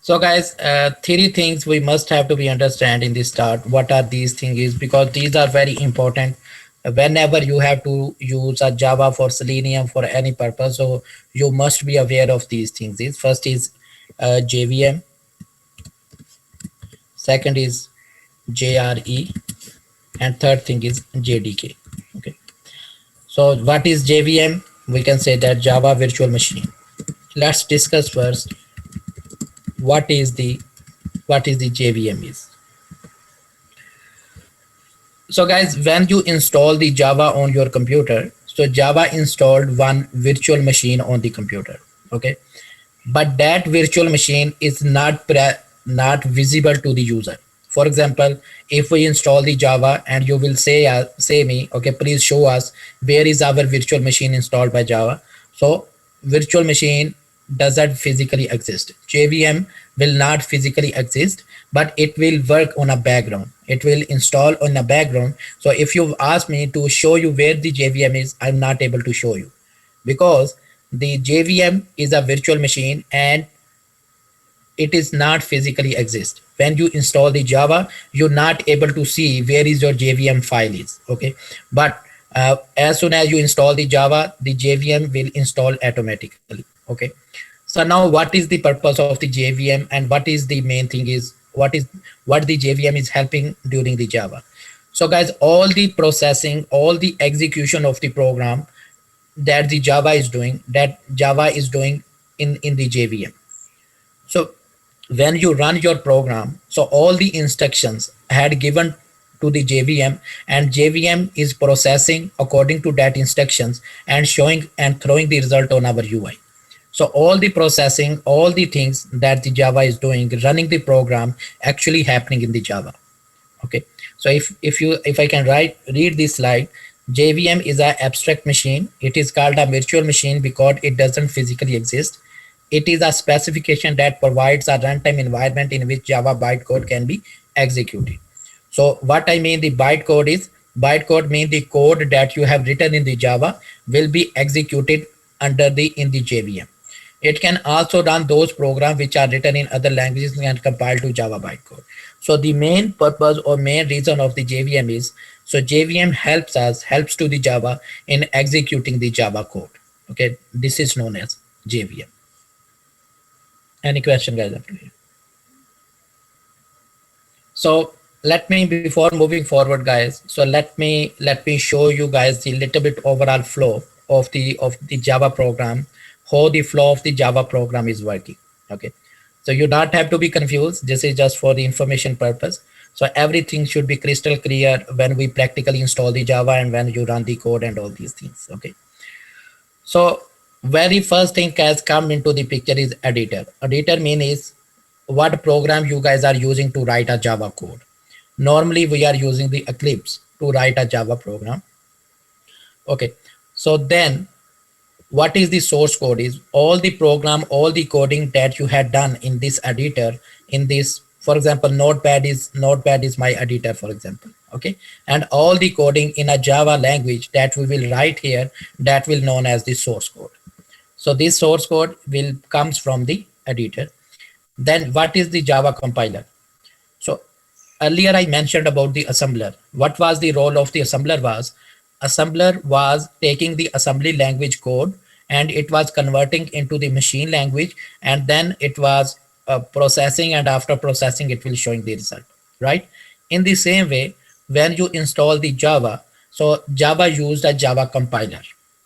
So guys, three things we must have to be understand in the start. What are these things is because these are very important whenever you have to use a Java for Selenium for any purpose. So you must be aware of these things. Is first is JVM, second is JRE, and third thing is JDK. Okay. So what is JVM? We can say that Java Virtual Machine. Let's discuss first what is the JVM is. So guys, when you install the Java on your computer, so Java installed one virtual machine on the computer. Okay, but that virtual machine is not visible to the user. For example, if we install the Java and you will say me, okay, please show us where is our virtual machine installed by Java. So virtual machine doesn't physically exist. JVM will not physically exist, but it will work on a background. It will install on a background. So if you ask me to show you where the JVM is, I'm not able to show you because the JVM is a virtual machine and it is not physically exist. When you install the Java, you're not able to see where is your JVM file is. Okay, but as soon as you install the Java, the JVM will install automatically. Okay, so now what is the purpose of the JVM and what is the main thing is what the JVM is helping during the Java. So guys, all the processing, all the execution of the program that the Java is doing, in the JVM. So when you run your program, so all the instructions had given to the JVM and JVM is processing according to that instructions and showing and throwing the result on our UI. So all the processing, all the things that the Java is doing, running the program actually happening in the Java. Okay. So if I can read this slide, JVM is an abstract machine. It is called a virtual machine because it doesn't physically exist. It is a specification that provides a runtime environment in which Java bytecode can be executed. So what I mean the bytecode is, bytecode means the code that you have written in the Java will be executed in the JVM. It can also run those programs which are written in other languages and compiled to Java bytecode. So the main purpose or main reason of the JVM is, so JVM helps to the Java in executing the Java code. Okay, this is known as JVM. Any question, guys? So let me, before moving forward, guys, so let me show you guys the little bit overall flow of the Java program, how the flow of the Java program is working. Okay, so you don't have to be confused. This is just for the information purpose. So everything should be crystal clear when we practically install the Java and when you run the code and all these things. Okay, so very first thing has come into the picture is editor. Editor means what program you guys are using to write a Java code. Normally we are using the Eclipse to write a Java program. Okay, so then what is the source code is all the program, all the coding that you had done in this editor, in this, for example, notepad is my editor, for example. Okay, and all the coding in a Java language that we will write here, that will known as the source code. So this source code will comes from the editor. Then what is the Java compiler? So earlier I mentioned about the assembler. What was the role of the assembler was? Assembler was taking the assembly language code and it was converting into the machine language, and then it was processing, and after processing it will showing the result, right? In the same way, when you install the Java, so Java used a Java compiler.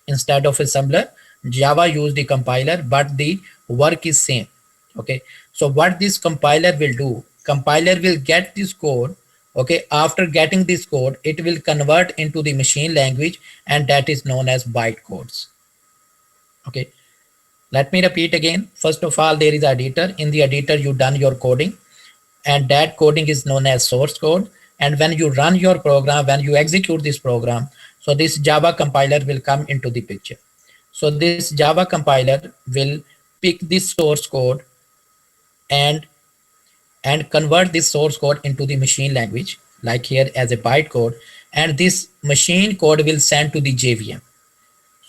Instead of assembler, Java used the compiler, but the work is same. Okay, so what this compiler will do, compiler will get this code. Okay, after getting this code, it will convert into the machine language, and that is known as bytecodes. Okay, let me repeat again. First of all, there is editor. In the editor, you done your coding, and that coding is known as source code. And when you run your program, when you execute this program, so this Java compiler will come into the picture. So this Java compiler will pick this source code and convert this source code into the machine language, like here as a bytecode, and this machine code will send to the JVM.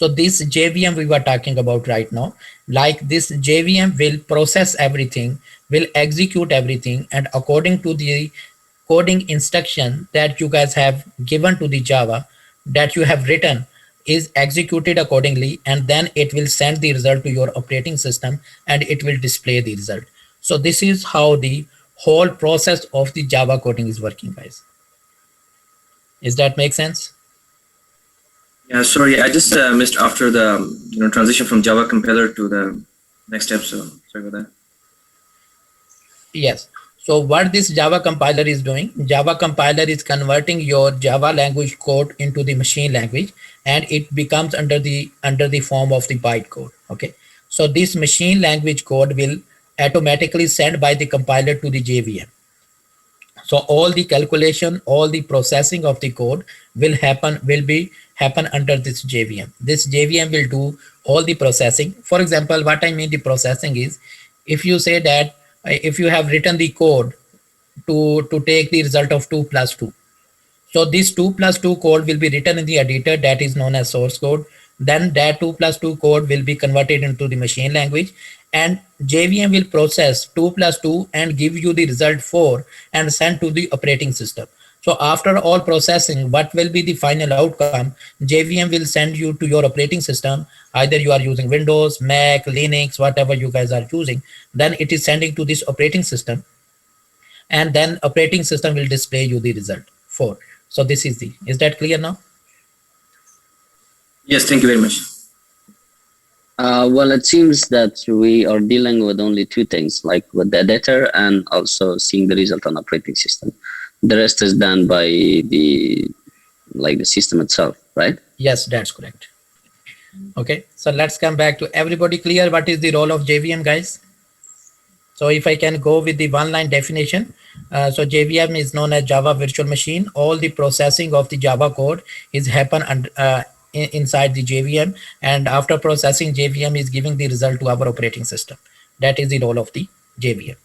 So this JVM we were talking about right now, like this JVM will process everything, will execute everything, and according to the coding instruction that you guys have given to the Java that you have written is executed accordingly, and then it will send the result to your operating system and it will display the result. So this is how the whole process of the Java coding is working, guys. Is that make sense? Yeah, sorry, I just missed after the transition from Java compiler to the next step. So sorry about that. Yes. So what this Java compiler is doing, Java compiler is converting your Java language code into the machine language, and it becomes under the form of the bytecode. Okay. So this machine language code will automatically send by the compiler to the JVM. So all the calculation, all the processing of the code will happen under this JVM. This JVM will do all the processing. For example, what I mean the processing is, if you say that if you have written the code to take the result of 2 plus 2, so this 2 plus 2 code will be written in the editor that is known as source code. Then that 2 plus 2 code will be converted into the machine language, and JVM will process 2 plus 2 and give you the result 4 and send to the operating system. So after all processing, what will be the final outcome? JVM will send you to your operating system. Either you are using Windows, Mac, Linux, whatever you guys are using. Then it is sending to this operating system, and then operating system will display you the result 4. So this is that clear now? Yes, thank you very much. Well, it seems that we are dealing with only two things, like with the editor and also seeing the result on operating system. The rest is done by the system itself, right? Yes, that's correct. Okay, so let's come back to everybody clear what is the role of JVM, guys. So if I can go with the one line definition, so JVM is known as Java Virtual Machine. All the processing of the Java code is happen inside the JVM, and after processing, JVM is giving the result to our operating system. That is the role of the JVM.